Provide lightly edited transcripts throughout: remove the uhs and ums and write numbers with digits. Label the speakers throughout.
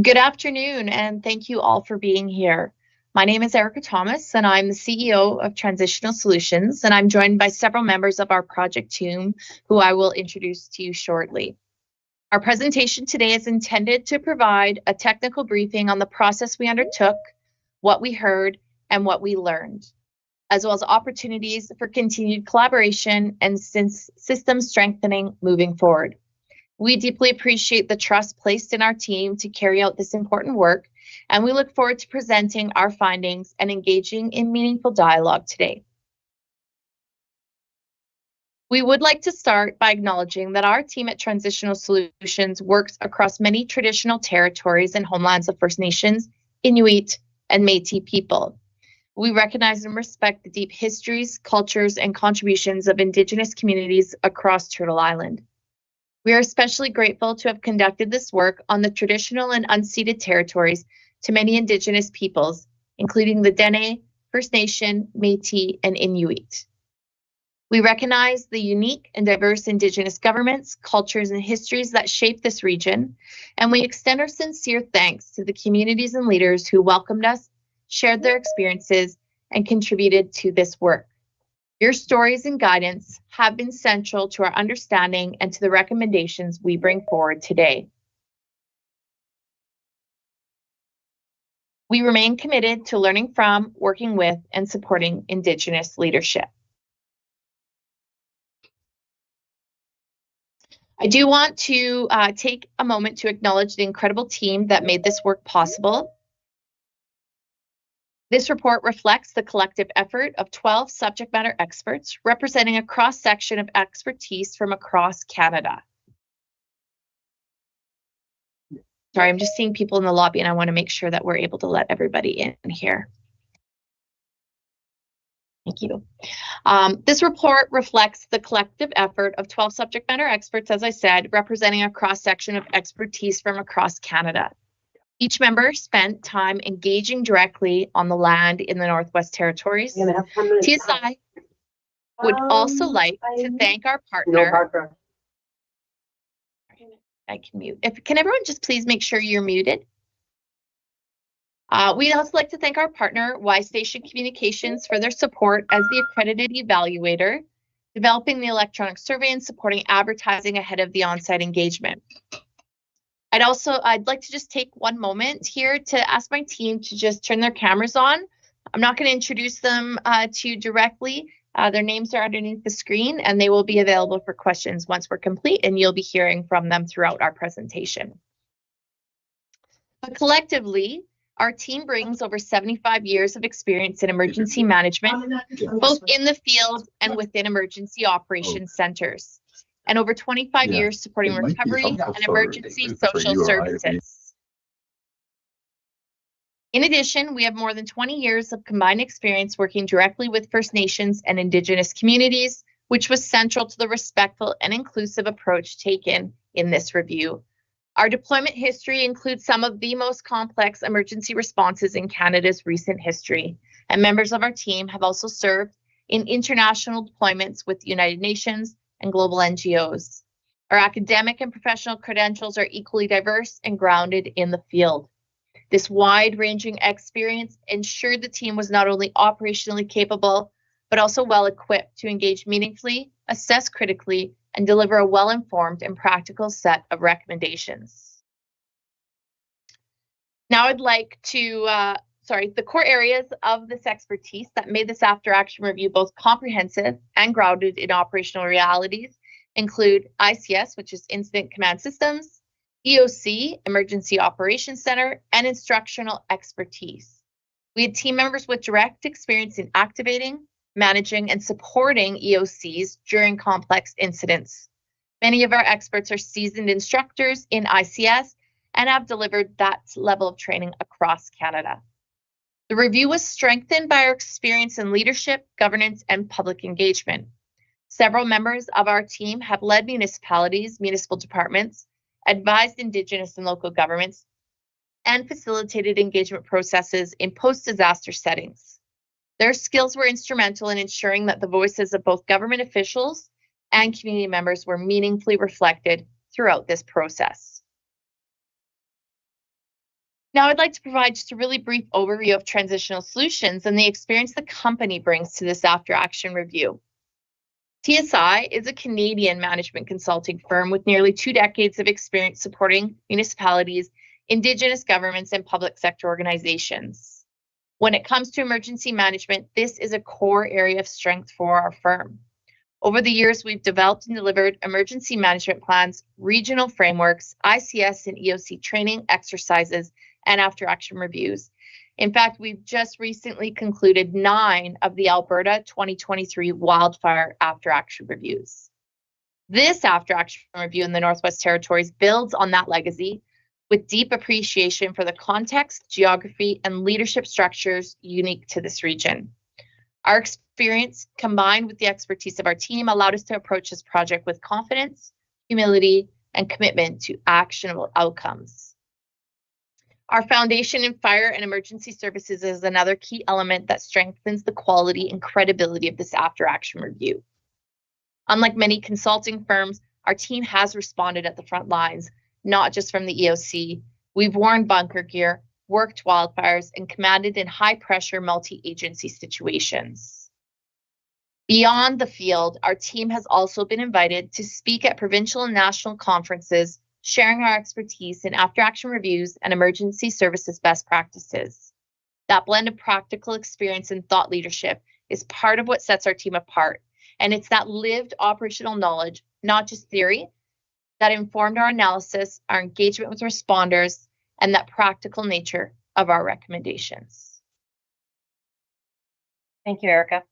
Speaker 1: Good afternoon, and thank you all for being here. My name is Erica Thomas, and I'm the CEO of Transitional Solutions, and I'm joined by several members of our project team who I will introduce to you shortly. Our presentation today is intended to provide a technical briefing on the process we undertook, what we heard, and what we learned, as well as opportunities for continued collaboration and system strengthening moving forward. We deeply appreciate the trust placed in our team to carry out this important work, and we look forward to presenting our findings and engaging in meaningful dialogue today. We would like to start by acknowledging that our team at Transitional Solutions works across many traditional territories and homelands of First Nations, Inuit, and Métis people. We recognize and respect the deep histories, cultures, and contributions of Indigenous communities across Turtle Island. We are especially grateful to have conducted this work on the traditional and unceded territories to many Indigenous peoples, including the Dene, First Nation, Métis, and Inuit. We recognize the unique and diverse Indigenous governments, cultures, and histories that shape this region, and we extend our sincere thanks to the communities and leaders who welcomed us, shared their experiences, and contributed to this work. Your stories and guidance have been central to our understanding and to the recommendations we bring forward today. We remain committed to learning from, working with, and supporting Indigenous leadership. I do want to take a moment to acknowledge the incredible team that made this work possible. This report reflects the collective effort of 12 subject matter experts representing a cross-section of expertise from across Canada. Sorry, I'm just seeing people in the lobby and I want to make sure that we're able to let everybody in here. Thank you. This report reflects the collective effort of 12 subject matter experts, as I said, representing a cross-section of expertise from across Canada. Each member spent time engaging directly on the land in the Northwest Territories. TSI would also like to thank our partner. I can mute. Can everyone just please make sure you're muted? We'd also like to thank our partner, Y Station Communications, for their support as the accredited evaluator, developing the electronic survey and supporting advertising ahead of the on-site engagement. I'd like to just take one moment here to ask my team to just turn their cameras on. I'm not going to introduce them to you directly. Their names are underneath the screen and they will be available for questions once we're complete, and you'll be hearing from them throughout our presentation. But collectively, our team brings over 75 years of experience in emergency management, both in the field and within emergency operations centers, and over 25 years supporting recovery and emergency social services. In addition, we have more than 20 years of combined experience working directly with First Nations and Indigenous communities, which was central to the respectful and inclusive approach taken in this review. Our deployment history includes some of the most complex emergency responses in Canada's recent history, and members of our team have also served in international deployments with the United Nations and global NGOs. Our academic and professional credentials are equally diverse and grounded in the field. This wide-ranging experience ensured the team was not only operationally capable, but also well-equipped to engage meaningfully, assess critically, and deliver a well-informed and practical set of recommendations. Now I'd like to, the core areas of this expertise that made this after-action review both comprehensive and grounded in operational realities include ICS, which is Incident Command Systems, EOC, Emergency Operations Center, and instructional expertise. We had team members with direct experience in activating, managing, and supporting EOCs during complex incidents. Many of our experts are seasoned instructors in ICS and have delivered that level of training across Canada. The review was strengthened by our experience in leadership, governance, and public engagement. Several members of our team have led municipalities, municipal departments, advised Indigenous and local governments, and facilitated engagement processes in post-disaster settings. Their skills were instrumental in ensuring that the voices of both government officials and community members were meaningfully reflected throughout this process. Now, I'd like to provide just a really brief overview of Transitional Solutions and the experience the company brings to this after-action review. TSI is a Canadian management consulting firm with nearly 2 decades of experience supporting municipalities, Indigenous governments, and public sector organizations. When it comes to emergency management, this is a core area of strength for our firm. Over the years, we've developed and delivered emergency management plans, regional frameworks, ICS and EOC training exercises, and after-action reviews. In fact, we've just recently concluded 9 of the Alberta 2023 wildfire after-action reviews. This after-action review in the Northwest Territories builds on that legacy with deep appreciation for the context, geography, and leadership structures unique to this region. Our experience, combined with the expertise of our team, allowed us to approach this project with confidence, humility, and commitment to actionable outcomes. Our foundation in fire and emergency services is another key element that strengthens the quality and credibility of this after-action review. Unlike many consulting firms, our team has responded at the front lines, not just from the EOC. We've worn bunker gear, worked wildfires, and commanded in high-pressure multi-agency situations. Beyond the field, our team has also been invited to speak at provincial and national conferences, sharing our expertise in after-action reviews and emergency services best practices. That blend of practical experience and thought leadership is part of what sets our team apart, and it's that lived operational knowledge, not just theory, that informed our analysis, our engagement with responders, and that practical nature of our recommendations.
Speaker 2: Thank you, Erica.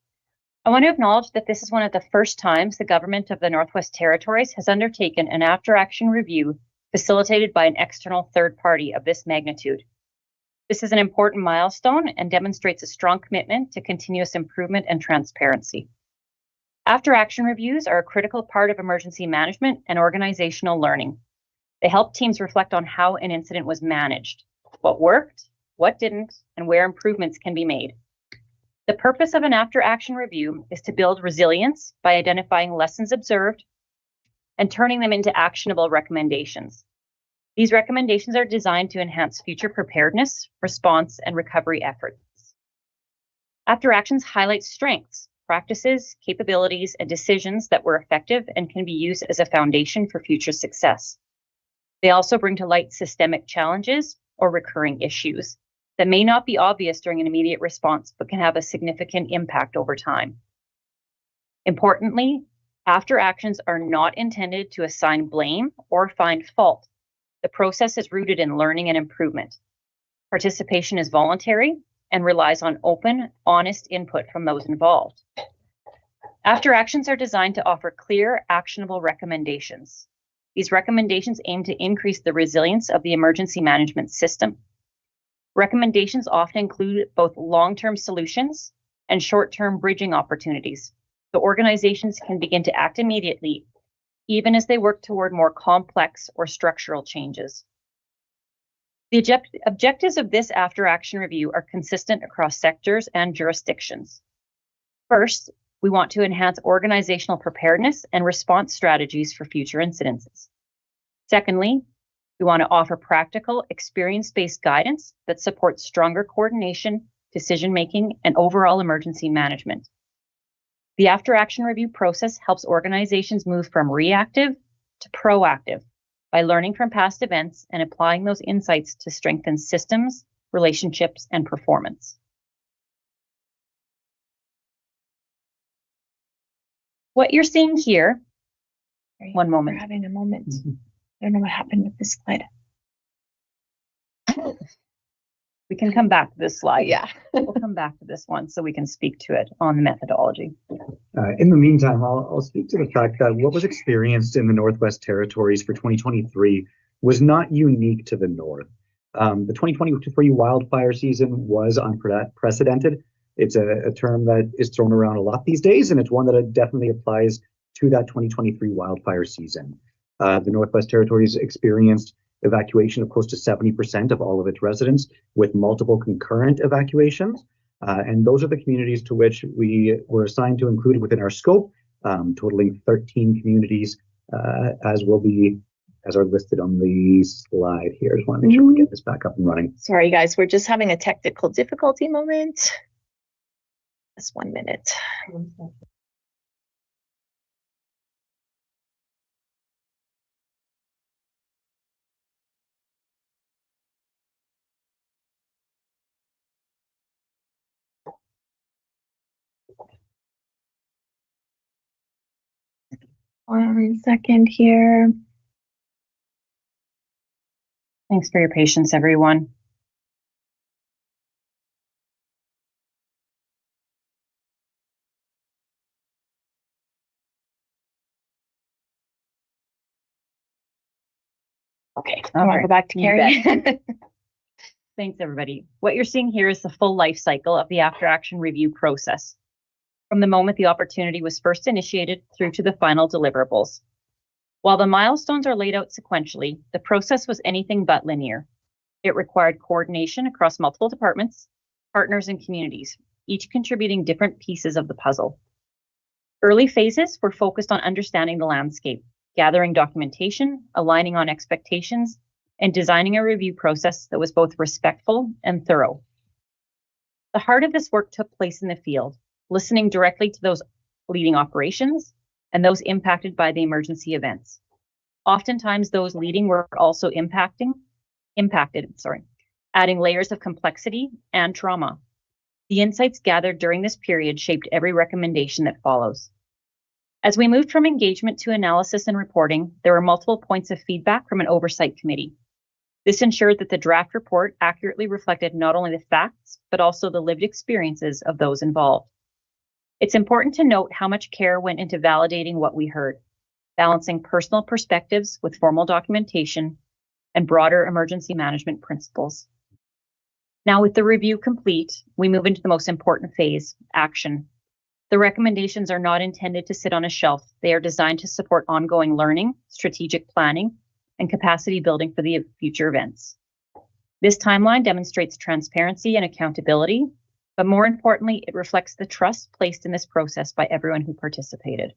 Speaker 2: I want to acknowledge that this is one of the first times the Government of the Northwest Territories has undertaken an after-action review facilitated by an external third party of this magnitude. This is an important milestone and demonstrates a strong commitment to continuous improvement and transparency. After-action reviews are a critical part of emergency management and organizational learning. They help teams reflect on how an incident was managed, what worked, what didn't, and where improvements can be made. The purpose of an after-action review is to build resilience by identifying lessons observed and turning them into actionable recommendations. These recommendations are designed to enhance future preparedness, response, and recovery efforts. After-actions highlight strengths, practices, capabilities, and decisions that were effective and can be used as a foundation for future success. They also bring to light systemic challenges or recurring issues that may not be obvious during an immediate response, but can have a significant impact over time. Importantly, after-actions are not intended to assign blame or find fault. The process is rooted in learning and improvement. Participation is voluntary and relies on open, honest input from those involved. After-actions are designed to offer clear, actionable recommendations. These recommendations aim to increase the resilience of the emergency management system. Recommendations often include both long-term solutions and short-term bridging opportunities, so organizations can begin to act immediately, even as they work toward more complex or structural changes. The objectives of this after-action review are consistent across sectors and jurisdictions. First, we want to enhance organizational preparedness and response strategies for future incidences. Secondly, we want to offer practical, experience-based guidance that supports stronger coordination, decision-making, and overall emergency management. The after-action review process helps organizations move from reactive to proactive by learning from past events and applying those insights to strengthen systems, relationships, and performance. What you're seeing here, one moment.
Speaker 1: We're having a moment. I don't know what happened with this slide.
Speaker 2: We can come back to this slide.
Speaker 1: Yeah.
Speaker 2: We'll come back to this one so we can speak to it on the methodology.
Speaker 3: In the meantime, I'll speak to the fact that what was experienced in the Northwest Territories for 2023 was not unique to the North. The 2023 wildfire season was unprecedented. It's a term that is thrown around a lot these days, and it's one that definitely applies to that 2023 wildfire season. The Northwest Territories experienced evacuation of close to 70% of all of its residents, with multiple concurrent evacuations. And those are the communities to which we were assigned to include within our scope, totaling 13 communities, as will be as are listed on the slide here. Just want to make sure we get this back up and running.
Speaker 1: Sorry, guys, we're just having a technical difficulty moment. Just 1 minute. One second here.
Speaker 2: Thanks for your patience, everyone.
Speaker 1: Okay, I want to go back to Carrie.
Speaker 2: Thanks, everybody. What you're seeing here is the full life cycle of the after-action review process, from the moment the opportunity was first initiated through to the final deliverables. While the milestones are laid out sequentially, the process was anything but linear. It required coordination across multiple departments, partners, and communities, each contributing different pieces of the puzzle. Early phases were focused on understanding the landscape, gathering documentation, aligning on expectations, and designing a review process that was both respectful and thorough. The heart of this work took place in the field, listening directly to those leading operations and those impacted by the emergency events. Oftentimes, those leading were also impacted, adding layers of complexity and trauma. The insights gathered during this period shaped every recommendation that follows. As we moved from engagement to analysis and reporting, there were multiple points of feedback from an oversight committee. This ensured that the draft report accurately reflected not only the facts, but also the lived experiences of those involved. It's important to note how much care went into validating what we heard, balancing personal perspectives with formal documentation and broader emergency management principles. Now, with the review complete, we move into the most important phase, action. The recommendations are not intended to sit on a shelf. They are designed to support ongoing learning, strategic planning, and capacity building for the future events. This timeline demonstrates transparency and accountability, but more importantly, it reflects the trust placed in this process by everyone who participated.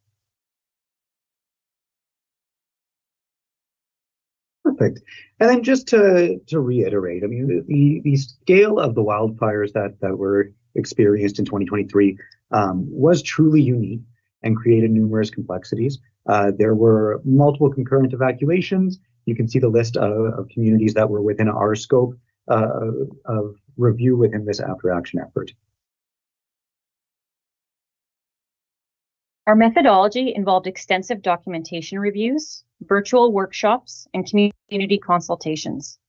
Speaker 3: Perfect. And then just to reiterate, I mean, the scale of the wildfires that were experienced in 2023 was truly unique and created numerous complexities. There were multiple concurrent evacuations. You can see the list of communities that were within our scope of review within this after-action effort.
Speaker 2: Our methodology involved extensive documentation reviews, virtual workshops, and community consultations.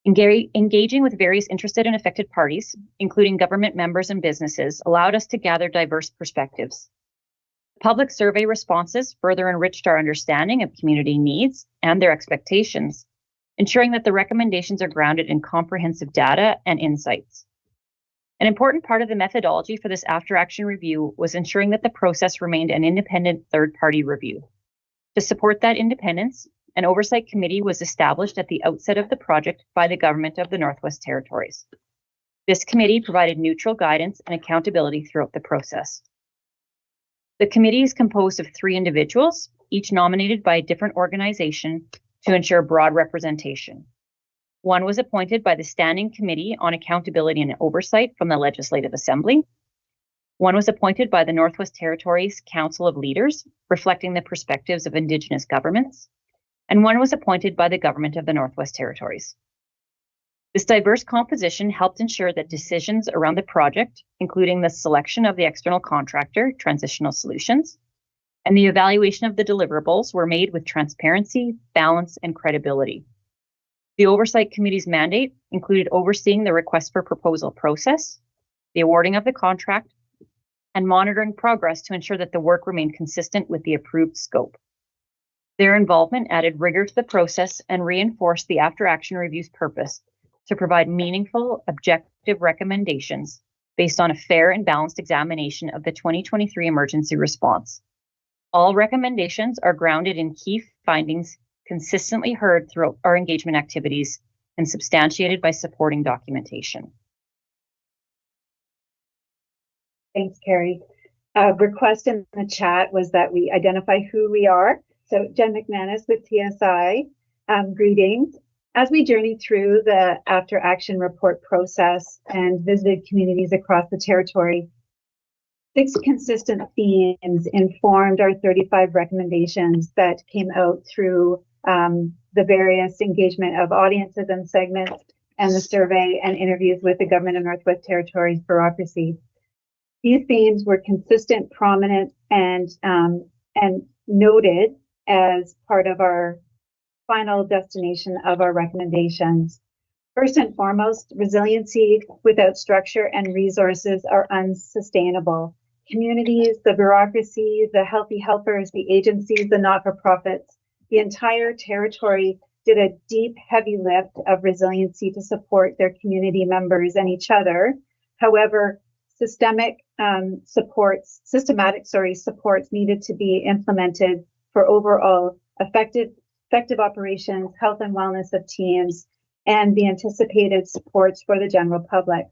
Speaker 2: Engaging with various interested and affected parties, including government members and businesses, allowed us to gather diverse perspectives. Public survey responses further enriched our understanding of community needs and their expectations, ensuring that the recommendations are grounded in comprehensive data and insights. An important part of the methodology for this after-action review was ensuring that the process remained an independent third-party review. To support that independence, an oversight committee was established at the outset of the project by the Government of the Northwest Territories. This committee provided neutral guidance and accountability throughout the process. The committee is composed of 3 individuals, each nominated by a different organization to ensure broad representation. One was appointed by the Standing Committee on Accountability and Oversight from the Legislative Assembly. One was appointed by the Northwest Territories Council of Leaders, reflecting the perspectives of Indigenous governments. And one was appointed by the Government of the Northwest Territories. This diverse composition helped ensure that decisions around the project, including the selection of the external contractor, Transitional Solutions, and the evaluation of the deliverables were made with transparency, balance, and credibility. The Oversight Committee's mandate included overseeing the request for proposal process, the awarding of the contract, and monitoring progress to ensure that the work remained consistent with the approved scope. Their involvement added rigor to the process and reinforced the after-action review's purpose to provide meaningful, objective recommendations based on a fair and balanced examination of the 2023 emergency response. All recommendations are grounded in key findings consistently heard throughout our engagement activities and substantiated by supporting documentation.
Speaker 4: Thanks, Carrie. A request in the chat was that we identify who we are. So Jen McManus with TSI, Greetings. As we journey through the after action report process and visited communities across the territory, 6 consistent themes informed our 35 recommendations that came out through the various engagement of audiences and segments and the survey and interviews with the Government of Northwest Territories bureaucracy. These themes were consistent, prominent, and noted as part of our final destination of our recommendations. First and foremost, resiliency without structure and resources are unsustainable. Communities, the bureaucracy, the healthy helpers, the agencies, the not-for-profits, the entire territory did a deep, heavy lift of resiliency to support their community members and each other. However, systematic supports needed to be implemented for overall effective operations, health and wellness of teams, and the anticipated supports for the general public.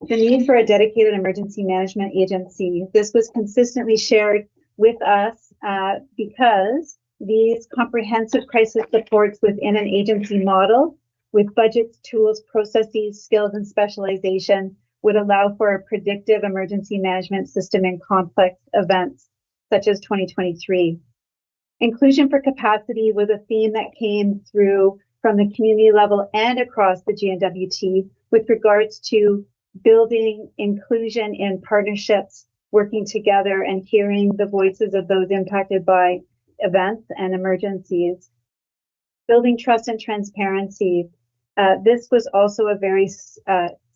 Speaker 4: The need for a dedicated emergency management agency, this was consistently shared with us because these comprehensive crisis supports within an agency model with budgets, tools, processes, skills, and specialization would allow for a predictive emergency management system in complex events such as 2023. Inclusion for capacity was a theme that came through from the community level and across the GNWT with regards to building inclusion in partnerships, working together and hearing the voices of those impacted by events and emergencies. Building trust and transparency. This was also a very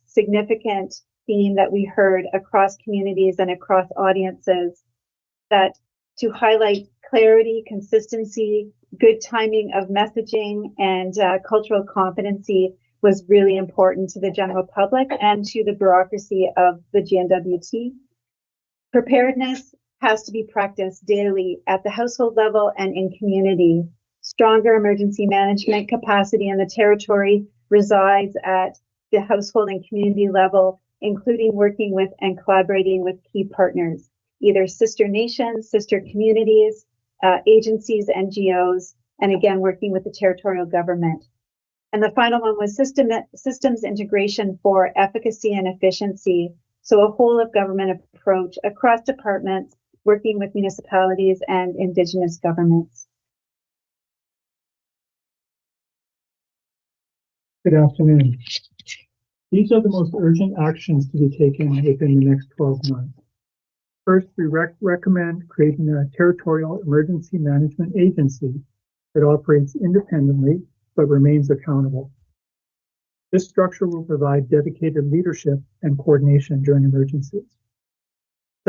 Speaker 4: significant theme that we heard across communities and across audiences, that to highlight clarity, consistency, good timing of messaging, and cultural competency was really important to the general public and to the bureaucracy of the GNWT. Preparedness has to be practiced daily at the household level and in community. Stronger emergency management capacity in the territory resides at the household and community level, including working with and collaborating with key partners, either sister nations, sister communities, agencies, NGOs, and again, working with the territorial government. And the final one was systems integration for efficacy and efficiency. So a whole of government approach across departments, working with municipalities and Indigenous governments.
Speaker 5: Good afternoon. These are the most urgent actions to be taken within the next 12 months. First, we recommend creating a territorial emergency management agency that operates independently but remains accountable. This structure will provide dedicated leadership and coordination during emergencies.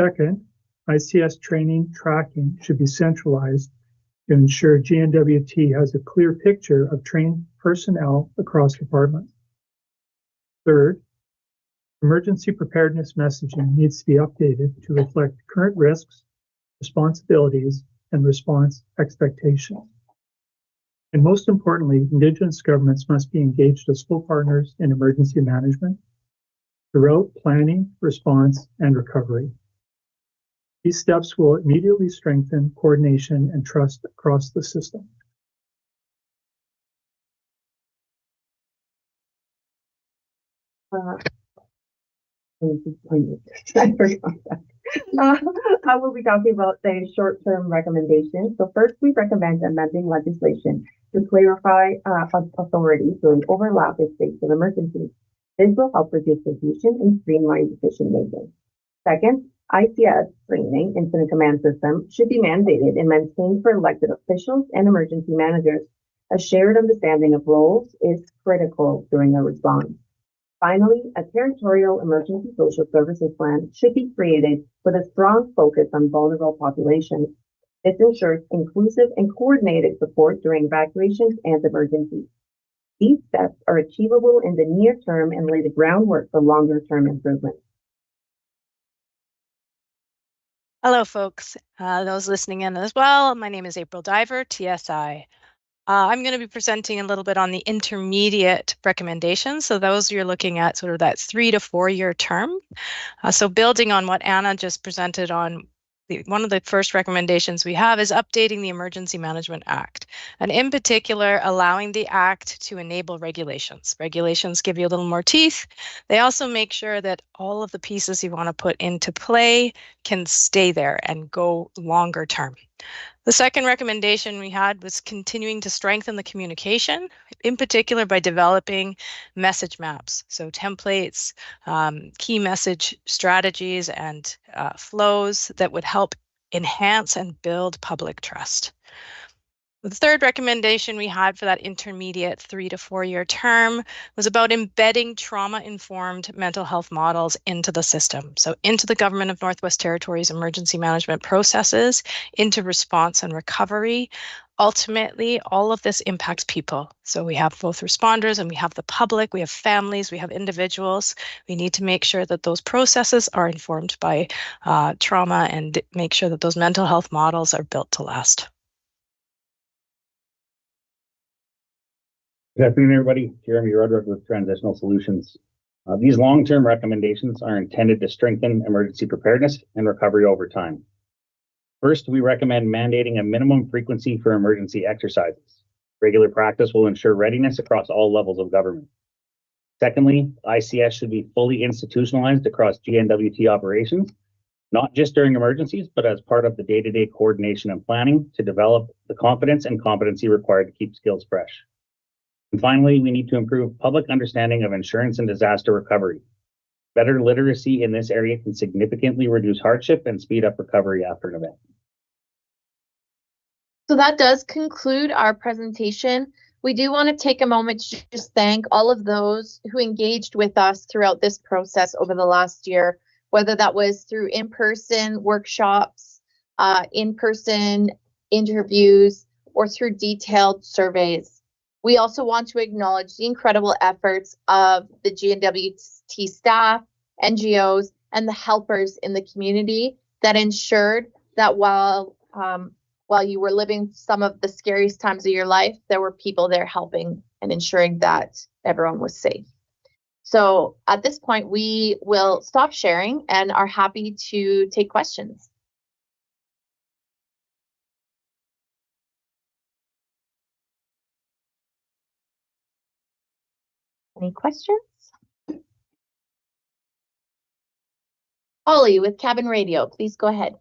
Speaker 5: Second, ICS training tracking should be centralized to ensure GNWT has a clear picture of trained personnel across departments. Third, emergency preparedness messaging needs to be updated to reflect current risks, responsibilities, and response expectations. And most importantly, Indigenous governments must be engaged as full partners in emergency management throughout planning, response, and recovery. These steps will immediately strengthen coordination and trust across the system.
Speaker 6: I will be talking about the short-term recommendations. So first, we recommend amending legislation to clarify authority to an overlap in states of emergency. This will help reduce confusion and streamline decision-making. Second, ICS training, Incident Command System, should be mandated and maintained for elected officials and emergency managers. A shared understanding of roles is critical during a response. Finally, a territorial emergency social services plan should be created with a strong focus on vulnerable populations. This ensures inclusive and coordinated support during evacuations and emergencies. These steps are achievable in the near term and lay the groundwork for longer-term improvements.
Speaker 7: Hello, folks. Those listening in as well. My name is April Diver, TSI. I'm going to be presenting a little bit on the intermediate recommendations. So those you're looking at sort of that 3 to 4 year term. So building on what Anna just presented on one of the first recommendations we have is updating the Emergency Management Act, and in particular, allowing the Act to enable regulations. Regulations give you a little more teeth. They also make sure that all of the pieces you want to put into play can stay there and go longer term. The second recommendation we had was continuing to strengthen the communication, in particular by developing message maps, so templates, key message strategies, and flows that would help enhance and build public trust. The third recommendation we had for that intermediate 3 to 4 year term was about embedding trauma-informed mental health models into the system. So into the Government of Northwest Territories emergency management processes, into response and recovery. Ultimately, all of this impacts people. So we have both responders and we have the public, we have families, we have individuals. We need to make sure that those processes are informed by trauma and make sure that those mental health models are built to last.
Speaker 8: Good afternoon, everybody. Jeremy Roderick with Transitional Solutions. These long-term recommendations are intended to strengthen emergency preparedness and recovery over time. First, we recommend mandating a minimum frequency for emergency exercises. Regular practice will ensure readiness across all levels of government. Secondly, ICS should be fully institutionalized across GNWT operations, not just during emergencies, but as part of the day-to-day coordination and planning to develop the confidence and competency required to keep skills fresh. And finally, we need to improve public understanding of insurance and disaster recovery. Better literacy in this area can significantly reduce hardship and speed up recovery after an event.
Speaker 1: So that does conclude our presentation. We do want to take a moment to just thank all of those who engaged with us throughout this process over the last year, whether that was through in-person workshops, in-person interviews, or through detailed surveys. We also want to acknowledge the incredible efforts of the GNWT staff, NGOs, and the helpers in the community that ensured that while you were living some of the scariest times of your life, there were people there helping and ensuring that everyone was safe. So at this point, we will stop sharing and are happy to take questions. Any questions? Ollie with Cabin Radio, please go ahead.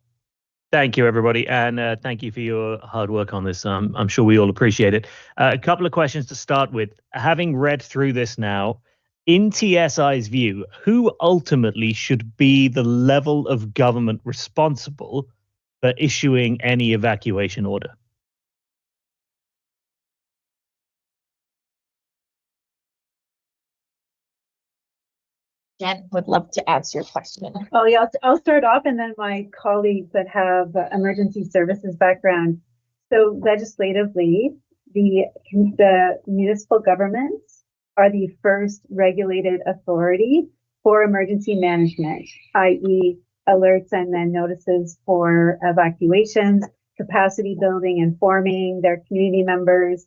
Speaker 9: Thank you, everybody, and thank you for your hard work on this. I'm sure we all appreciate it. A couple of questions to start with. Having read through this now, in TSI's view, who ultimately should be the level of government responsible for issuing any evacuation order?
Speaker 1: Jen would love to answer your question.
Speaker 4: Oh yeah, I'll start off and then my colleagues that have emergency services background. So legislatively, the municipal governments are the first regulated authority for emergency management, i.e. alerts and then notices for evacuations, capacity building, informing their community members.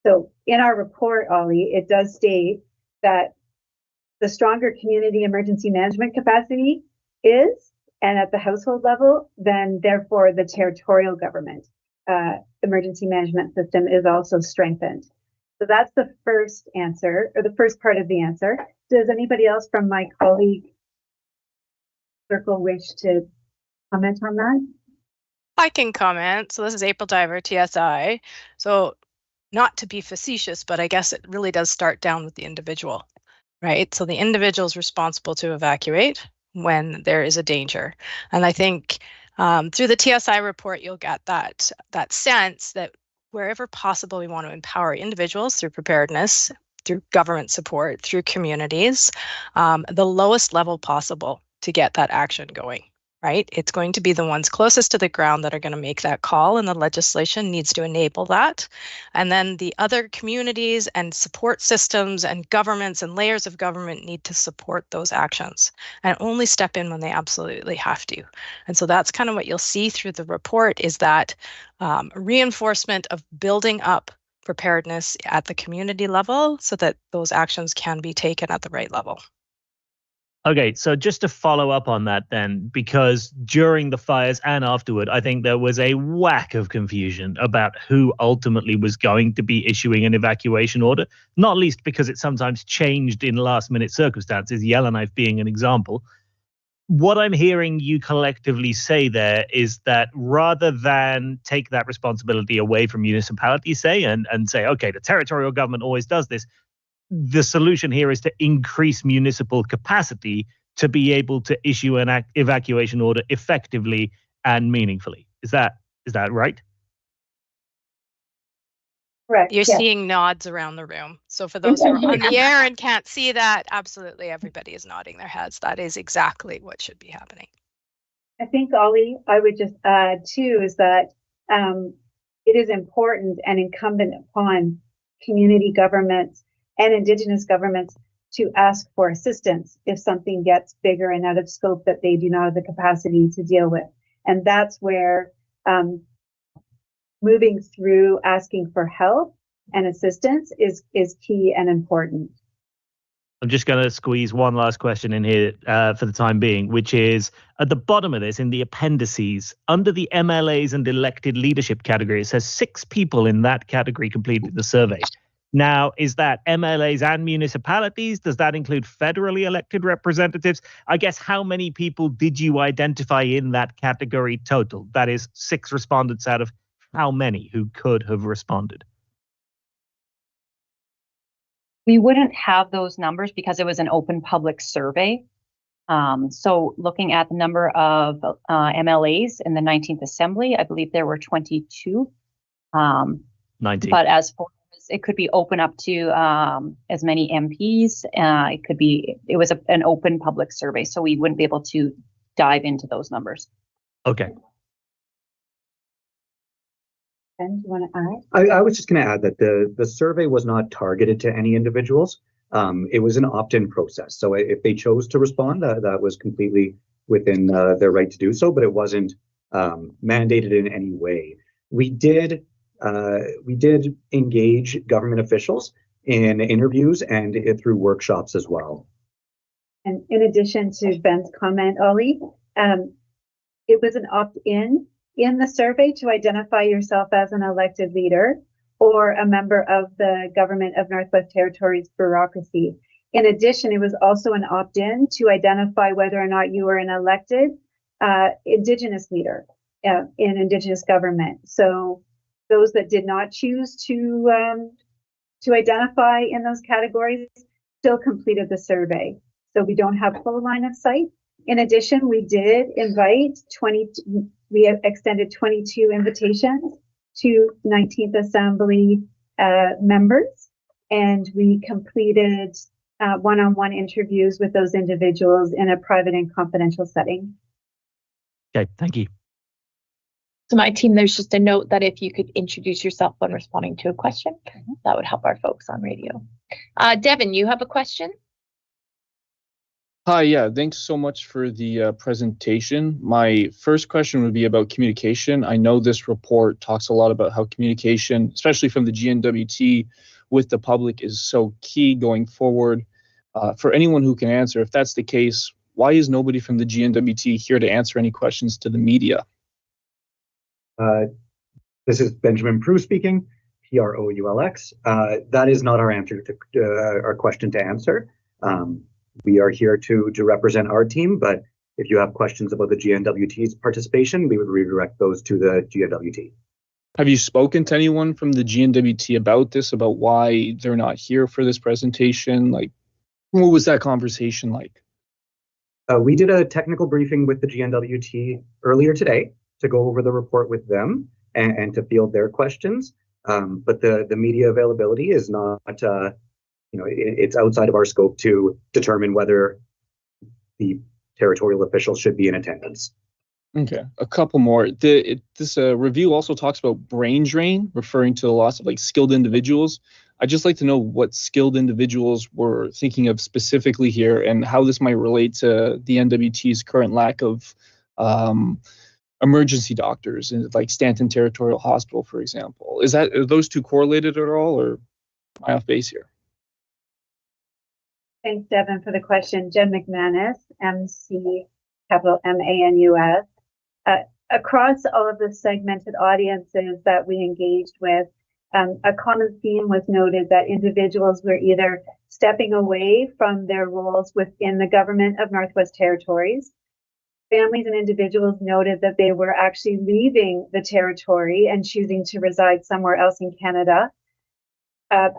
Speaker 4: So in our report, Ollie, it does state that the stronger community emergency management capacity is, and at the household level, then therefore the territorial government emergency management system is also strengthened. So that's the first answer, or the first part of the answer. Does anybody else from my colleague circle wish to comment on that?
Speaker 7: I can comment. So this is April Diver, TSI. So not to be facetious, but I guess it really does start down with the individual, right? So the individual is responsible to evacuate when there is a danger. And I think through the TSI report, you'll get that sense that wherever possible, we want to empower individuals through preparedness, through government support, through communities, the lowest level possible to get that action going, right? It's going to be the ones closest to the ground that are going to make that call, and the legislation needs to enable that. And then the other communities and support systems and governments and layers of government need to support those actions and only step in when they absolutely have to. And so that's kind of what you'll see through the report, is that reinforcement of building up preparedness at the community level so that those actions can be taken at the right level.
Speaker 9: Okay, so just to follow up on that then, because during the fires and afterward, I think there was a whack of confusion about who ultimately was going to be issuing an evacuation order, not least because it sometimes changed in last minute circumstances, Yellowknife being an example. What I'm hearing you collectively say there is that rather than take that responsibility away from municipalities, say, and say, okay, the territorial government always does this, the solution here is to increase municipal capacity to be able to issue an evacuation order effectively and meaningfully. Is that right?
Speaker 4: Correct.
Speaker 7: You're
Speaker 4: yes.
Speaker 7: seeing nods around the room. So for those who are on the air and can't see that, absolutely everybody is nodding their heads. That is exactly what should be happening.
Speaker 4: I think, Ollie, I would just add too, is that it is important and incumbent upon community governments and Indigenous governments to ask for assistance if something gets bigger and out of scope that they do not have the capacity to deal with. And that's where moving through asking for help and assistance is key and important.
Speaker 9: I'm just going to squeeze one last question in here for the time being, which is at the bottom of this, in the appendices, under the MLAs and elected leadership category, it says 6 people in that category completed the survey. Now, is that MLAs and municipalities? Does that include federally elected representatives? I guess how many people did you identify in that category total? That is 6 respondents out of how many who could have responded?
Speaker 2: We wouldn't have those numbers because it was an open public survey. So looking at the number of MLAs in the 19th Assembly, I believe there were 22.
Speaker 9: 19.
Speaker 2: But as for it could be open up to as many MPs. It was an open public survey, so we wouldn't be able to dive into those numbers.
Speaker 9: Okay.
Speaker 4: Ben, do you want to add?
Speaker 3: I was just going to add that the survey was not targeted to any individuals. It was an opt-in process. So if they chose to respond, that was completely within their right to do so, but it wasn't mandated in any way. We did engage government officials in interviews and through workshops as well.
Speaker 4: And in addition to Ben's comment, Ollie, it was an opt-in in the survey to identify yourself as an elected leader or a member of the Government of Northwest Territories bureaucracy. In addition, it was also an opt-in to identify whether or not you were an elected Indigenous leader in Indigenous government. So those that did not choose to identify in those categories still completed the survey. So we don't have full line of sight. In addition, we did invite we extended 22 invitations to 19th Assembly members, and we completed one-on-one interviews with those individuals in a private and confidential setting.
Speaker 9: Okay, thank you.
Speaker 1: So my team, there's just a note that if you could introduce yourself when responding to a question, that would help our folks on radio. Devin, you have a question?
Speaker 10: Hi, yeah, thanks so much for the presentation. My first question would be about communication. I know this report talks a lot about how communication, especially from the GNWT with the public, is so key going forward. For anyone who can answer, if that's the case, why is nobody from the GNWT here to answer any questions to the media?
Speaker 3: This is Benjamin Prue speaking, Proulx. That is not our answer to our question to answer. We are here to represent our team, but if you have questions about the GNWT's participation, we would redirect those to the GNWT.
Speaker 10: Have you spoken to anyone from the GNWT about this, about why they're not here for this presentation? Like, what was that conversation like?
Speaker 3: We did a technical briefing with the GNWT earlier today to go over the report with them and to field their questions. But the media availability is not, it's outside of our scope to determine whether the territorial officials should be in attendance.
Speaker 10: Okay, a couple more. This review also talks about brain drain, referring to the loss of skilled individuals. I'd just like to know what skilled individuals we're thinking of specifically here and how this might relate to the NWT's current lack of emergency doctors in Stanton Territorial Hospital, for example. Are those two correlated at all, or am I off base here?
Speaker 4: Thanks, Devin, for the question. Jen McManus, MC, capital MANUS. Across all of the segmented audiences that we engaged with, a common theme was noted that individuals were either stepping away from their roles within the government of Northwest Territories. Families and individuals noted that they were actually leaving the territory and choosing to reside somewhere else in Canada.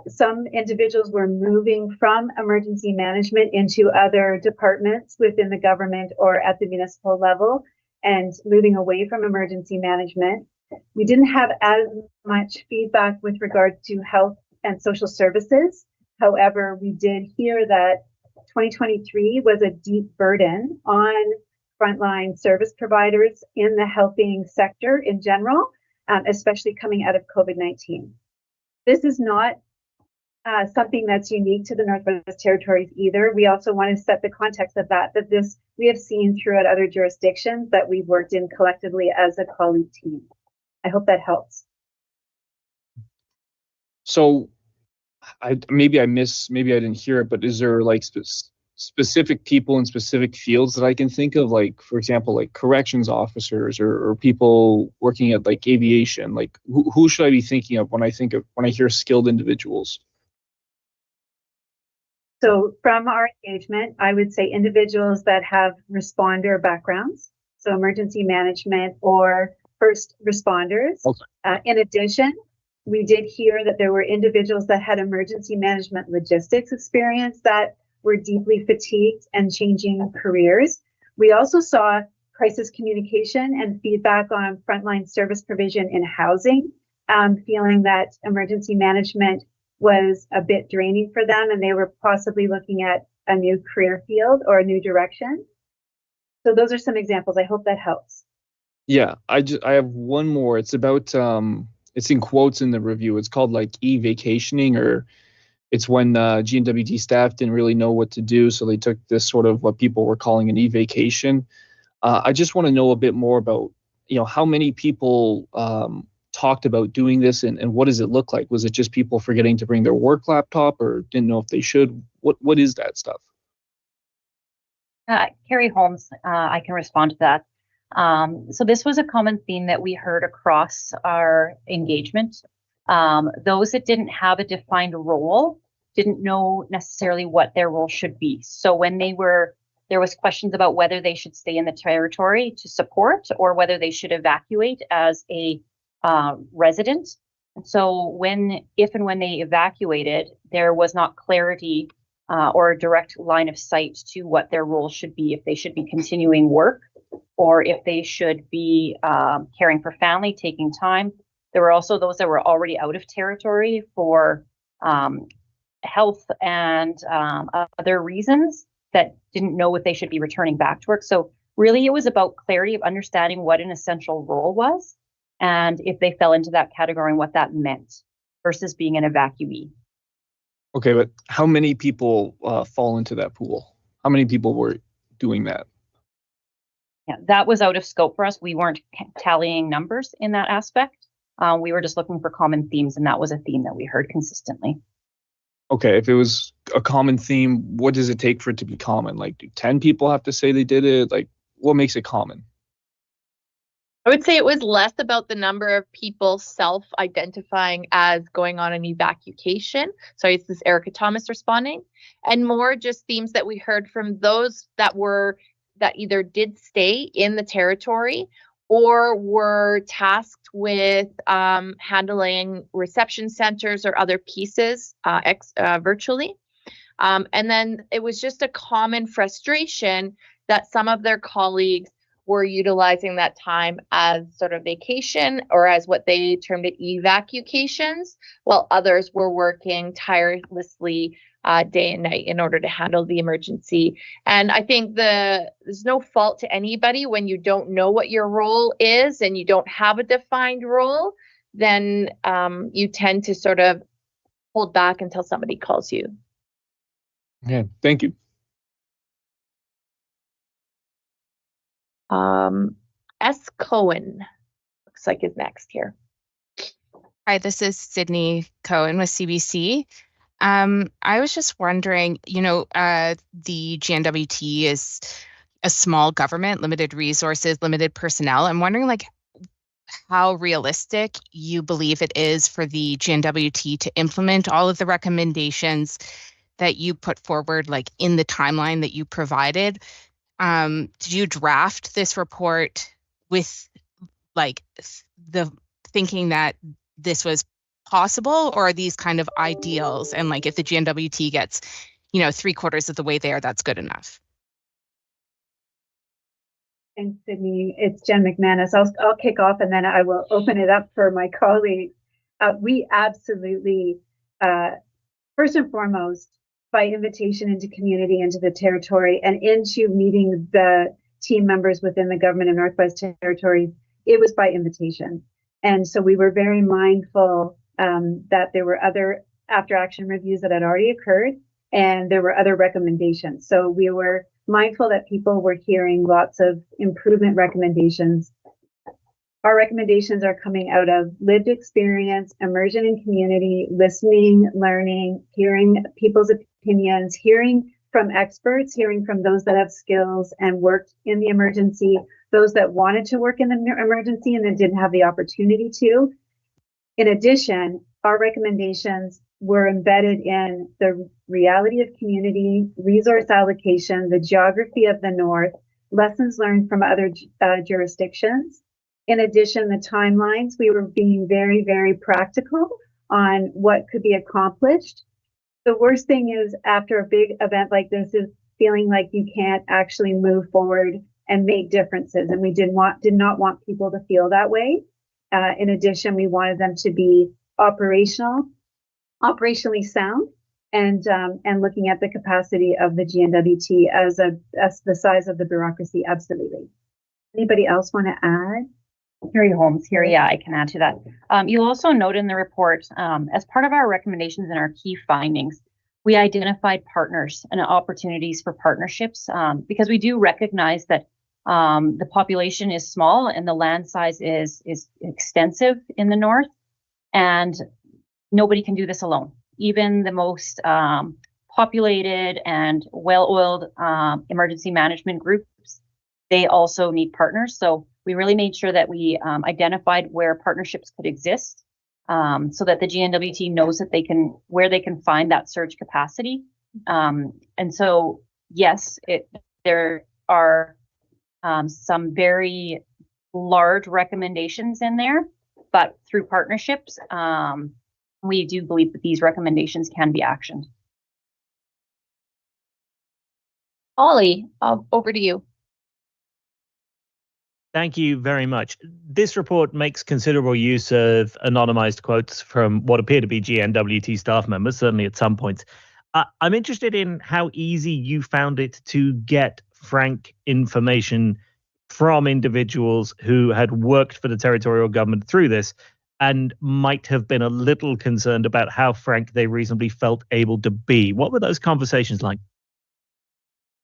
Speaker 4: Some individuals were moving from emergency management into other departments within the government or at the municipal level and moving away from emergency management. We didn't have as much feedback with regard to health and social services. However, we did hear that 2023 was a deep burden on frontline service providers in the helping sector in general, especially coming out of COVID-19. This is not something that's unique to the Northwest Territories either. We also want to set the context of that this we have seen throughout other jurisdictions that we've worked in collectively as a colleague team. I hope that helps.
Speaker 10: So maybe I didn't hear it, but is there like specific people in specific fields that I can think of, like, for example, like corrections officers or people working at like aviation? Like who should I be thinking of when I hear skilled individuals?
Speaker 4: So from our engagement, I would say individuals that have responder backgrounds, so emergency management or first responders. Okay. In addition, we did hear that there were individuals that had emergency management logistics experience that were deeply fatigued and changing careers. We also saw crisis communication and feedback on frontline service provision in housing, feeling that emergency management was a bit draining for them and they were possibly looking at a new career field or a new direction. So those are some examples. I hope that helps.
Speaker 10: Yeah, I have one more. It's about it's in quotes in the review. It's called like e-vacationing, or it's when GNWT staff didn't really know what to do, so they took this sort of what people were calling an e-vacation. I just want to know a bit more about, how many people talked about doing this, and what does it look like? Was it just people forgetting to bring their work laptop or didn't know if they should? What is that stuff?
Speaker 2: Carrie Holmes, I can respond to that. So this was a common theme that we heard across our engagement. Those that didn't have a defined role didn't know necessarily what their role should be. So when there was questions about whether they should stay in the territory to support or whether they should evacuate as a resident. So if and when they evacuated, there was not clarity or a direct line of sight to what their role should be, if they should be continuing work or if they should be caring for family, taking time. There were also those that were already out of territory for health and other reasons that didn't know if they should be returning back to work. So really it was about clarity of understanding what an essential role was and if they fell into that category and what that meant versus being an evacuee.
Speaker 10: Okay, but how many people fall into that pool? How many people were doing that?
Speaker 2: Yeah, that was out of scope for us. We weren't tallying numbers in that aspect. We were just looking for common themes, and that was a theme that we heard consistently.
Speaker 10: Okay, if it was a common theme, what does it take for it to be common? Like, do 10 people have to say they did it? Like, what makes it common?
Speaker 1: I would say it was less about the number of people self-identifying as going on an evacuation. Sorry, this is Erica Thomas responding. And more just themes that we heard from those that either did stay in the territory or were tasked with handling reception centers or other pieces virtually. And then it was just a common frustration that some of their colleagues were utilizing that time as sort of vacation or as what they termed it evacuations, while others were working tirelessly day and night in order to handle the emergency. And I think there's no fault to anybody when you don't know what your role is and you don't have a defined role, then you tend to sort of hold back until somebody calls you.
Speaker 10: Okay, thank you.
Speaker 1: S. Cohen looks like is next here.
Speaker 11: Hi, this is Sydney Cohen with CBC. I was just wondering, the GNWT is a small government, limited resources, limited personnel. I'm wondering, how realistic you believe it is for the GNWT to implement all of the recommendations that you put forward, in the timeline that you provided. Did you draft this report with the thinking that this was possible, or are these kind of ideals? And if the GNWT gets, 3/4 of the way there, that's good enough.
Speaker 4: Thanks, Sydney. It's Jen McManus. I'll kick off and then I will open it up for my colleagues. We absolutely, first and foremost, by invitation into community, into the territory, and into meeting the team members within the government of Northwest Territories, it was by invitation. And so we were very mindful that there were other after action reviews that had already occurred, and there were other recommendations. So we were mindful that people were hearing lots of improvement recommendations. Our recommendations are coming out of lived experience, immersion in community, listening, learning, hearing people's opinions, hearing from experts, hearing from those that have skills and worked in the emergency, those that wanted to work in the emergency and then didn't have the opportunity to. In addition, our recommendations were embedded in the reality of community, resource allocation, the geography of the North, lessons learned from other jurisdictions. In addition, the timelines, we were being very, very practical on what could be accomplished. The worst thing is after a big event like this is feeling like you can't actually move forward and make differences. And we did not want people to feel that way. In addition, we wanted them to be operationally sound, and looking at the capacity of the GNWT as the size of the bureaucracy. Absolutely. Anybody else want to add?
Speaker 2: Carrie Holmes here. Yeah, I can add to that. You'll also note in the report, as part of our recommendations and our key findings, we identified partners and opportunities for partnerships because we do recognize that the population is small and the land size is extensive in the North, and nobody can do this alone. Even the most populated and well-oiled emergency management groups, they also need partners. So we really made sure that we identified where partnerships could exist, so that the GNWT knows that where they can find that surge capacity. And so, yes, there are some very large recommendations in there, but through partnerships, we do believe that these recommendations can be actioned.
Speaker 1: Ollie, over to you.
Speaker 9: Thank you very much. This report makes considerable use of anonymized quotes from what appear to be GNWT staff members, certainly at some points. I'm interested in how easy you found it to get frank information from individuals who had worked for the territorial government through this and might have been a little concerned about how frank they reasonably felt able to be. What were those conversations like?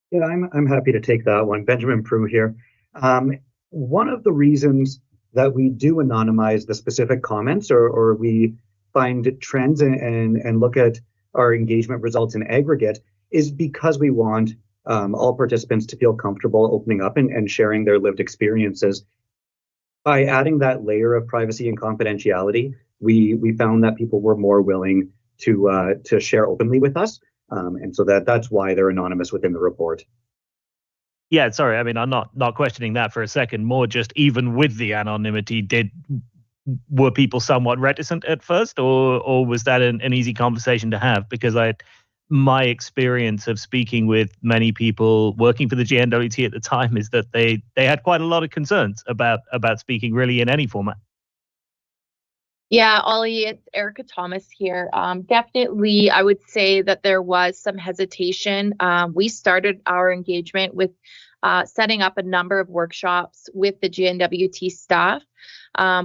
Speaker 3: Yeah, I'm happy to take that one. Benjamin Prue here. One of the reasons that we do anonymize the specific comments or we find trends and look at our engagement results in aggregate is because we want all participants to feel comfortable opening up and sharing their lived experiences. By adding that layer of privacy and confidentiality, we found that people were more willing to share openly with us. And so that's why they're anonymous within the report.
Speaker 9: Yeah, sorry. I mean, I'm not questioning that for a second. More just even with the anonymity, were people somewhat reticent at first, or was that an easy conversation to have? Because my experience of speaking with many people working for the GNWT at the time is that they had quite a lot of concerns about speaking really in any format.
Speaker 1: Yeah, Ollie, it's Erica Thomas here. Definitely, I would say that there was some hesitation. We started our engagement with setting up a number of workshops with the GNWT staff.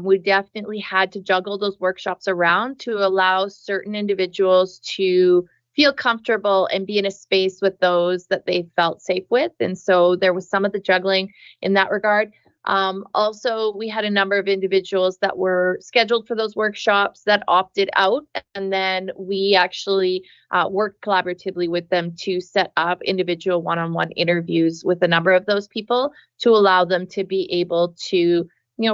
Speaker 1: We definitely had to juggle those workshops around to allow certain individuals to feel comfortable and be in a space with those that they felt safe with. And so there was some of the juggling in that regard. Also, we had a number of individuals that were scheduled for those workshops that opted out, and then we actually worked collaboratively with them to set up individual one-on-one interviews with a number of those people to allow them to be able to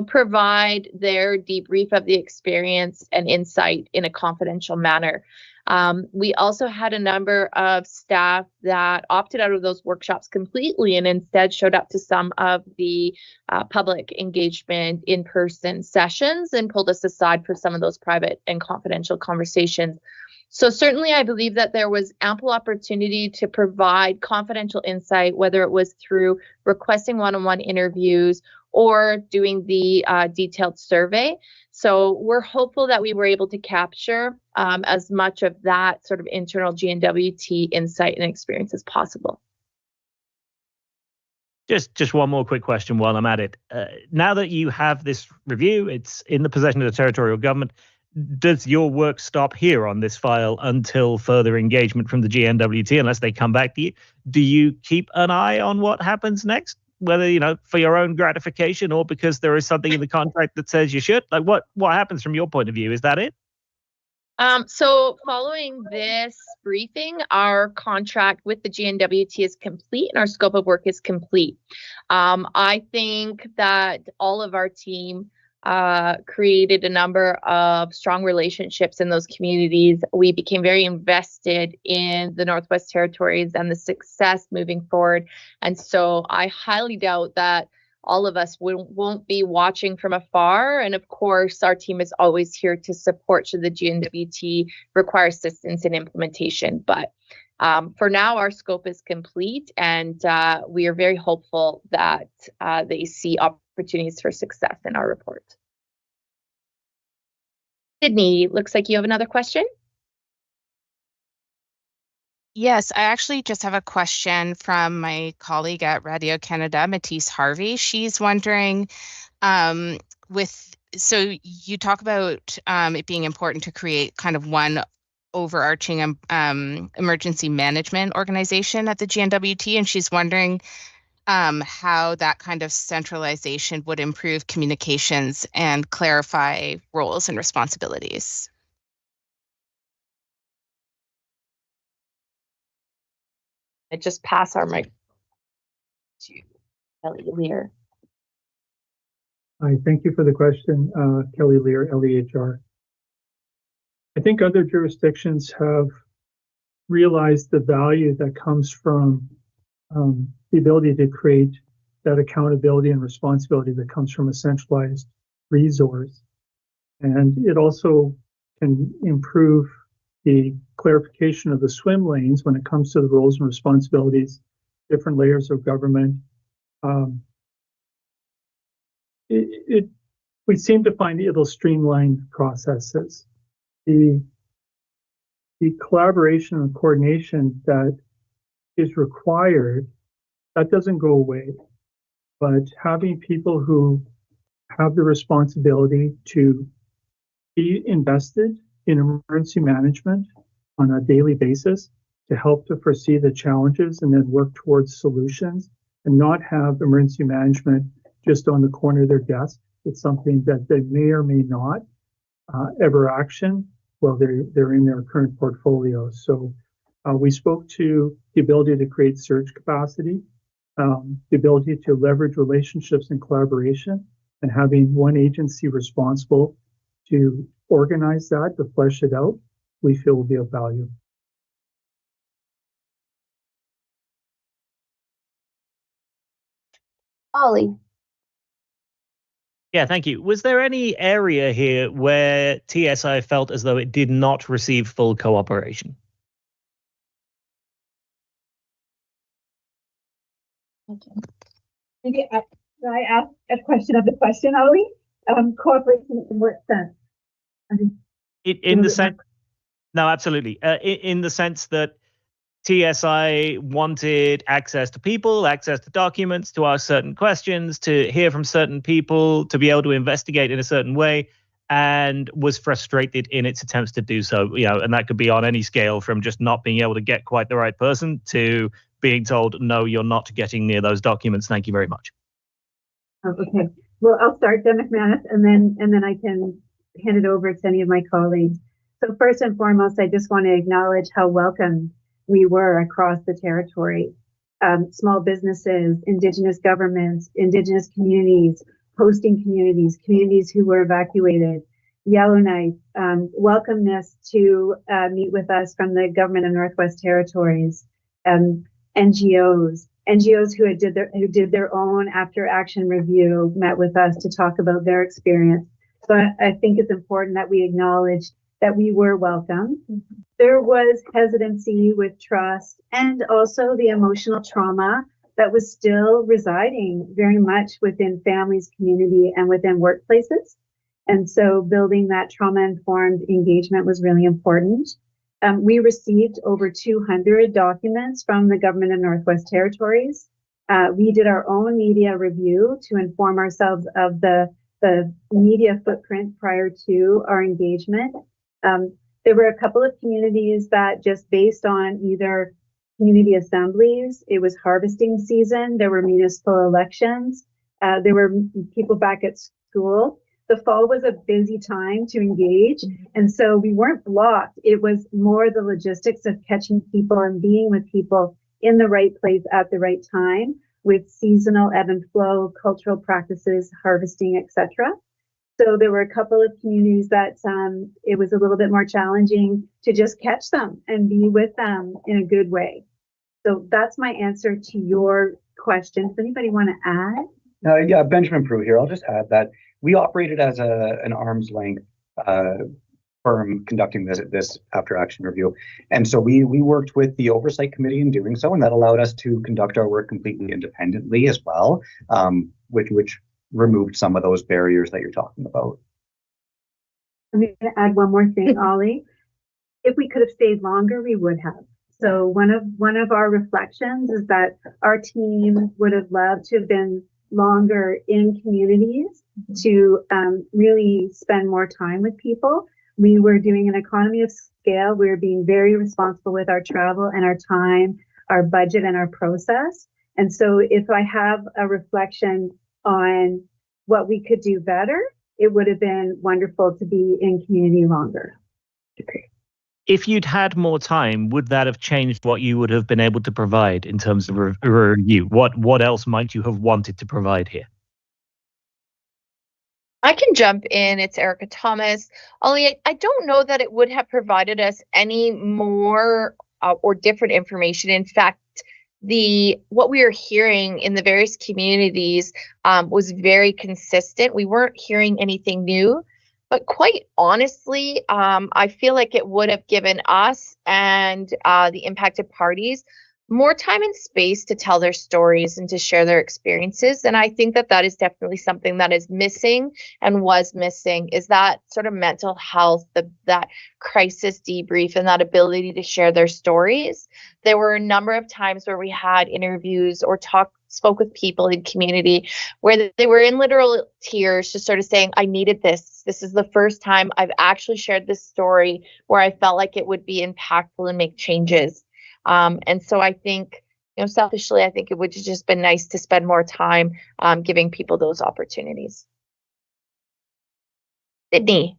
Speaker 1: provide their debrief of the experience and insight in a confidential manner. We also had a number of staff that opted out of those workshops completely and instead showed up to some of the public engagement in-person sessions and pulled us aside for some of those private and confidential conversations. So certainly I believe that there was ample opportunity to provide confidential insight, whether it was through requesting one-on-one interviews or doing the detailed survey. So we're hopeful that we were able to capture as much of that sort of internal GNWT insight and experience as possible.
Speaker 9: Just one more quick question while I'm at it. Now that you have this review, it's in the possession of the territorial government, does your work stop here on this file until further engagement from the GNWT, unless they come back to you? Do you keep an eye on what happens next? Whether, for your own gratification or because there is something in the contract that says you should? Like what happens from your point of view? Is that it?
Speaker 1: So following this briefing, our contract with the GNWT is complete and our scope of work is complete. I think that all of our team created a number of strong relationships in those communities. We became very invested in the Northwest Territories and the success moving forward. And so I highly doubt that all of us won't be watching from afar. And of course, our team is always here to support should the GNWT require assistance in implementation. But for now, our scope is complete, and we are very hopeful that they see opportunities for success in our report. Sydney, looks like you have another question.
Speaker 11: Yes, I actually just have a question from my colleague at Radio Canada, Matisse Harvey. She's wondering, so you talk about it being important to create kind of one overarching emergency management organization at the GNWT, and she's wondering how that kind of centralization would improve communications and clarify roles and responsibilities.
Speaker 1: I just pass our mic to Kelly Lear.
Speaker 5: Hi, thank you for the question, Kelly Lear, LEHR. I think other jurisdictions have realized the value that comes from the ability to create that accountability and responsibility that comes from a centralized resource. And it also can improve the clarification of the swim lanes when it comes to the roles and responsibilities, different layers of government. We seem to find it'll streamline processes. The collaboration and coordination that is required, that doesn't go away. But having people who have the responsibility to be invested in emergency management on a daily basis to help to foresee the challenges and then work towards solutions, and not have emergency management just on the corner of their desk. It's something that they may or may not ever action while they're in their current portfolio. So we spoke to the ability to create surge capacity, the ability to leverage relationships and collaboration, and having one agency responsible to organize that, to flesh it out, we feel will be of value.
Speaker 1: Ollie.
Speaker 9: Yeah, thank you. Was there any area here where TSI felt as though it did not receive full cooperation?
Speaker 4: Okay. Maybe I ask a question of the question, Ollie? Cooperation in what sense?
Speaker 9: In the sense, no, absolutely. In the sense that TSI wanted access to people, access to documents, to ask certain questions, to hear from certain people, to be able to investigate in a certain way, and was frustrated in its attempts to do so. And that could be on any scale, from just not being able to get quite the right person to being told, no, you're not getting near those documents. Thank you very much.
Speaker 4: Oh, okay. Well, I'll start, then McManus, and then I can hand it over to any of my colleagues. So first and foremost, I just want to acknowledge how welcome we were across the territory. Small businesses, Indigenous governments, Indigenous communities, hosting communities, communities who were evacuated, Yellowknife, welcomeness to meet with us from the government of Northwest Territories, NGOs who did their own after action review met with us to talk about their experience. So I think it's important that we acknowledge that we were welcome. There was hesitancy with trust and also the emotional trauma that was still residing very much within families, community, and within workplaces. And so building that trauma-informed engagement was really important. We received over 200 documents from the government of Northwest Territories. We did our own media review to inform ourselves of the media footprint prior to our engagement. There were a couple of communities that just based on either community assemblies, it was harvesting season, there were municipal elections, there were people back at school. The fall was a busy time to engage, and so we weren't blocked. It was more the logistics of catching people and being with people in the right place at the right time with seasonal ebb and flow, cultural practices, harvesting, etc. So there were a couple of communities that it was a little bit more challenging to just catch them and be with them in a good way. So that's my answer to your question. Does anybody want to add?
Speaker 3: Yeah, Benjamin Prue here. I'll just add that we operated as an arm's length firm conducting this after action review. And so we worked with the oversight committee in doing so, and that allowed us to conduct our work completely independently as well, which removed some of those barriers that you're talking about.
Speaker 4: I'm going to add one more thing, Ollie. If we could have stayed longer, we would have. So one of our reflections is that our team would have loved to have been longer in communities to really spend more time with people. We were doing an economy of scale. We were being very responsible with our travel and our time, our budget and our process. And so if I have a reflection on what we could do better, it would have been wonderful to be in community longer.
Speaker 9: If you'd had more time, would that have changed what you would have been able to provide in terms of a review? What else might you have wanted to provide here?
Speaker 1: I can jump in. It's Erica Thomas. Ollie, I don't know that it would have provided us any more or different information. In fact, what we were hearing in the various communities was very consistent. We weren't hearing anything new, but quite honestly, I feel like it would have given us and the impacted parties more time and space to tell their stories and to share their experiences. And I think that that is definitely something that is missing and was missing, is that sort of mental health, that crisis debrief and that ability to share their stories. There were a number of times where we had interviews or spoke with people in community where they were in literal tears, just sort of saying, I needed this. This is the first time I've actually shared this story where I felt like it would be impactful and make changes. And so I think, selfishly, I think it would have just been nice to spend more time giving people those opportunities. Sydney.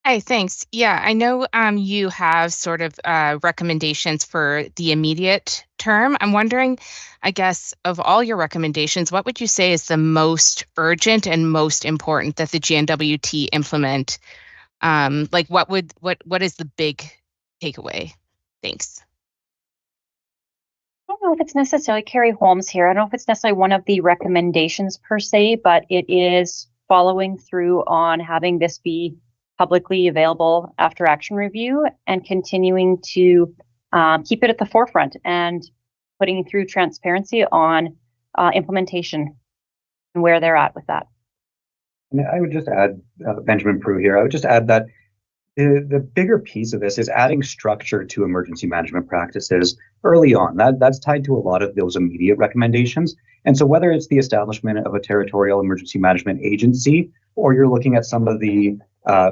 Speaker 11: Hi, thanks. Yeah, I know you have sort of recommendations for the immediate term. I'm wondering, I guess, of all your recommendations, what would you say is the most urgent and most important that the GNWT implement? What is the big takeaway? Thanks.
Speaker 2: I don't know if it's necessarily Carrie Holmes here. I don't know if it's necessarily one of the recommendations per se, but it is following through on having this be publicly available after action review and continuing to keep it at the forefront and putting through transparency on implementation and where they're at with that.
Speaker 3: And I would just add, Benjamin Prue here, I would just add that the bigger piece of this is adding structure to emergency management practices early on. That's tied to a lot of those immediate recommendations. And so whether it's the establishment of a territorial emergency management agency, or you're looking at some of the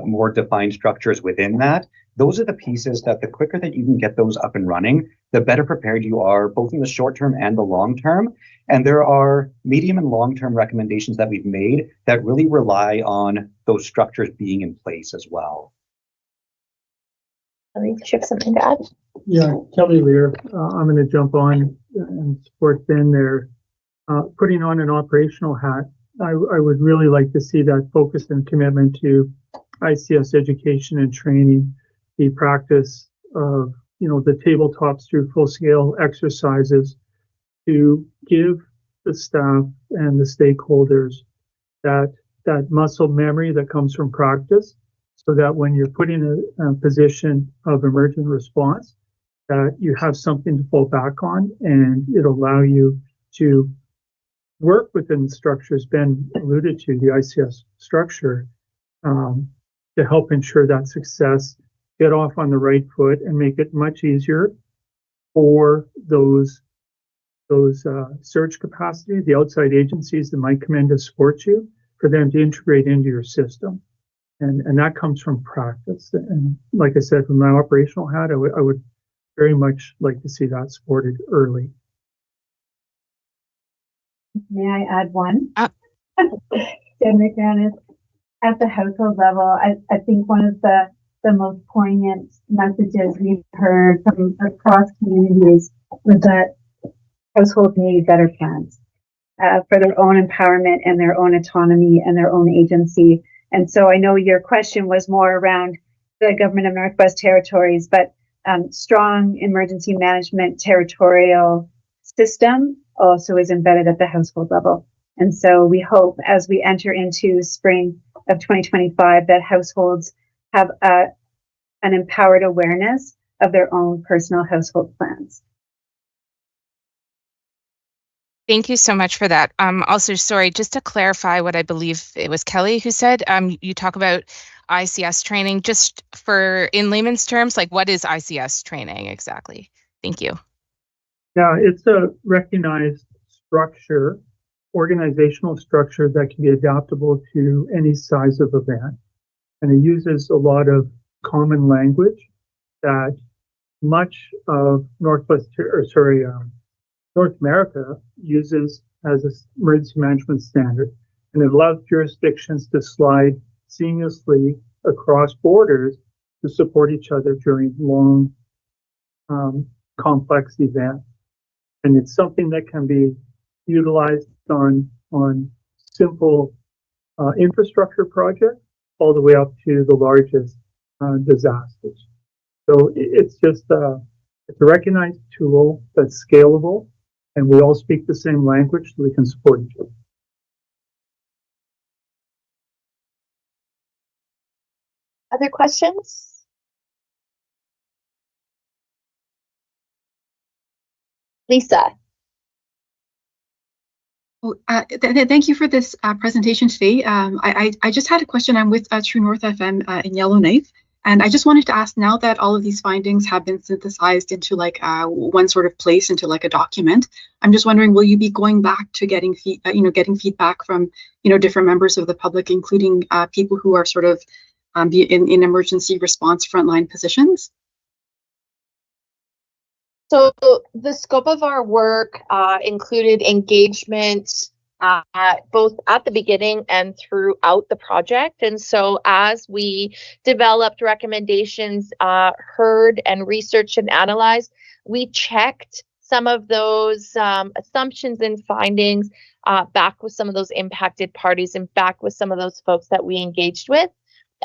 Speaker 3: more defined structures within that, those are the pieces that the quicker that you can get those up and running, the better prepared you are, both in the short term and the long term. And there are medium and long term recommendations that we've made that really rely on those structures being in place as well.
Speaker 1: Let me ship something to add.
Speaker 5: Yeah, Kelly Lear, I'm going to jump on and support Ben there. Putting on an operational hat, I would really like to see that focus and commitment to ICS education and training, the practice of, the tabletops through full-scale exercises to give the staff and the stakeholders that muscle memory that comes from practice, so that when you're put in a position of emergent response, that you have something to fall back on, and it'll allow you to work within the structures Ben alluded to, the ICS structure, to help ensure that success, get off on the right foot, and make it much easier for those search capacity, the outside agencies that might come in to support you, for them to integrate into your system. And that comes from practice. And like I said, from my operational hat, I would very much like to see that supported early.
Speaker 4: May I add one? Jen McManus, at the household level, I think one of the most poignant messages we've heard from across communities was that households need better plans for their own empowerment and their own autonomy and their own agency. And so I know your question was more around the government of Northwest Territories, but strong emergency management territorial system also is embedded at the household level. And so we hope as we enter into spring of 2025 that households have an empowered awareness of their own personal household plans.
Speaker 11: Thank you so much for that. Also, sorry, just to clarify what I believe it was Kelly who said, you talk about ICS training, just for in layman's terms, like what is ICS training exactly? Thank you.
Speaker 5: Yeah, it's a recognized structure, organizational structure that can be adaptable to any size of event. And it uses a lot of common language that much of North America uses as an emergency management standard. And it allows jurisdictions to slide seamlessly across borders to support each other during long, complex events. And it's something that can be utilized on simple infrastructure projects all the way up to the largest disasters. So it's just it's a recognized tool that's scalable, and we all speak the same language, so we can support each other.
Speaker 1: Other questions? Lisa.
Speaker 12: Thank you for this presentation today. I just had a question. I'm with True North FM in Yellowknife, and I just wanted to ask, now that all of these findings have been synthesized into like one sort of place, into like a document, I'm just wondering, will you be going back to getting feedback from different members of the public, including people who are sort of in emergency response frontline positions?
Speaker 1: So the scope of our work included engagement both at the beginning and throughout the project. And so as we developed recommendations, heard and researched and analyzed, we checked some of those assumptions and findings back with some of those impacted parties and back with some of those folks that we engaged with.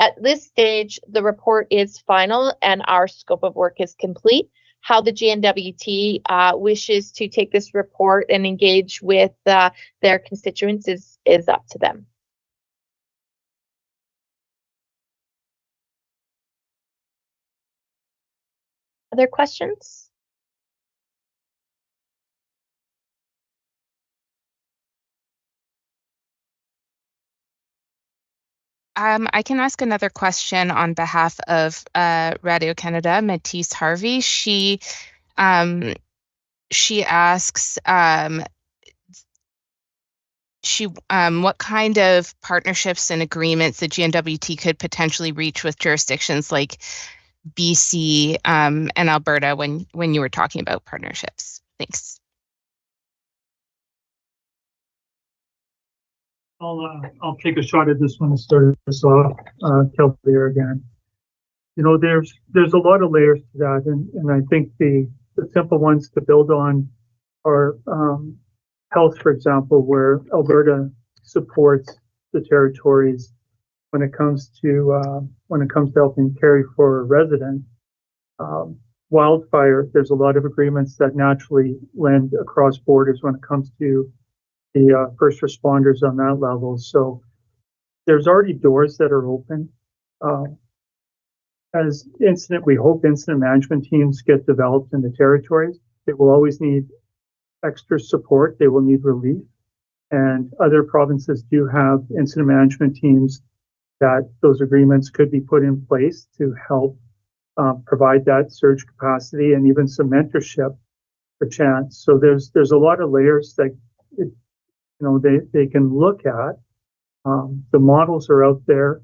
Speaker 1: At this stage, the report is final and our scope of work is complete. How the GNWT wishes to take this report and engage with their constituents is up to them. Other questions?
Speaker 11: I can ask another question on behalf of Radio Canada, Matisse Harvey. She asks, what kind of partnerships and agreements the GNWT could potentially reach with jurisdictions like BC and Alberta when you were talking about partnerships? Thanks.
Speaker 5: I'll take a shot at this one to start us off, Kelvin again. You know, there's a lot of layers to that, and I think the simple ones to build on are health, for example, where Alberta supports the territories when it comes to helping carry for residents. Wildfire, there's a lot of agreements that naturally lend across borders when it comes to the first responders on that level. So there's already doors that are open. We hope incident management teams get developed in the territories. They will always need extra support. They will need relief. And other provinces do have incident management teams that those agreements could be put in place to help provide that surge capacity and even some mentorship for chance. So there's a lot of layers that they can look at. The models are out there.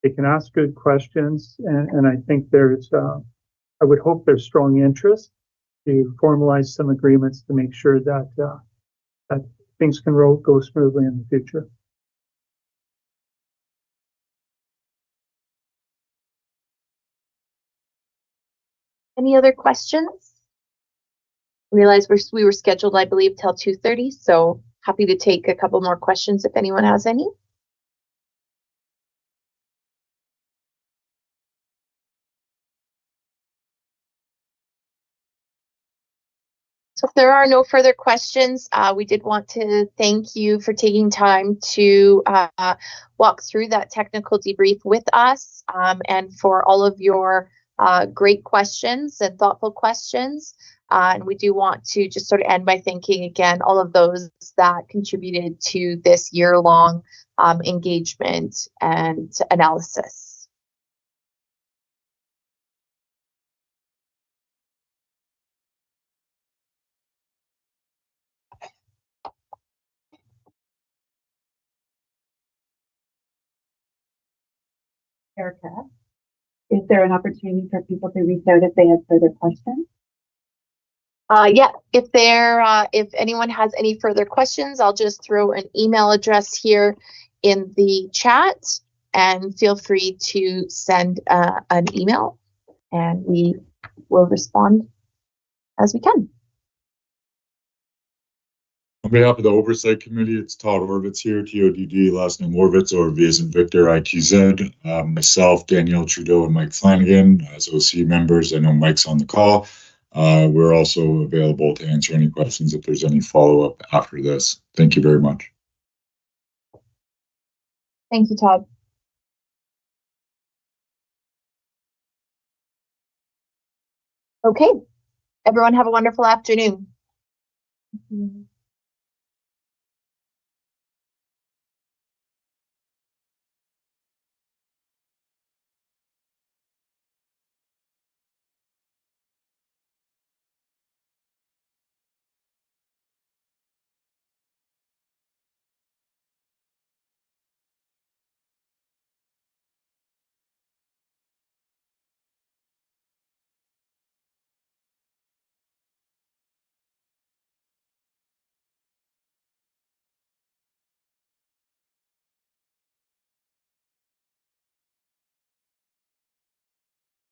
Speaker 5: They can ask good questions, and I think I would hope there's strong interest to formalize some agreements to make sure that things can go smoothly in the future.
Speaker 1: Any other questions? I realize we were scheduled, I believe, till 2:30, so happy to take a couple more questions if anyone has any. So if there are no further questions, we did want to thank you for taking time to walk through that technical debrief with us, and for all of your great questions and thoughtful questions. And we do want to just sort of end by thanking again all of those that contributed to this year-long engagement and analysis.
Speaker 4: Erica, is there an opportunity for people to reach out if they have further questions?
Speaker 1: Yeah, if anyone has any further questions, I'll just throw an email address here in the chat, and feel free to send an email, and we will respond as we can.
Speaker 13: On behalf of the Oversight Committee, it's Todd Orvitz here, TODD, last name Orvitz, or V as in Victor, ITZ. Myself, Danielle Trudeau, and Mike Flanagan as OC members. I know Mike's on the call. We're also available to answer any questions if there's any follow-up after this. Thank you very much.
Speaker 1: Thank you, Todd. Okay, everyone have a wonderful afternoon.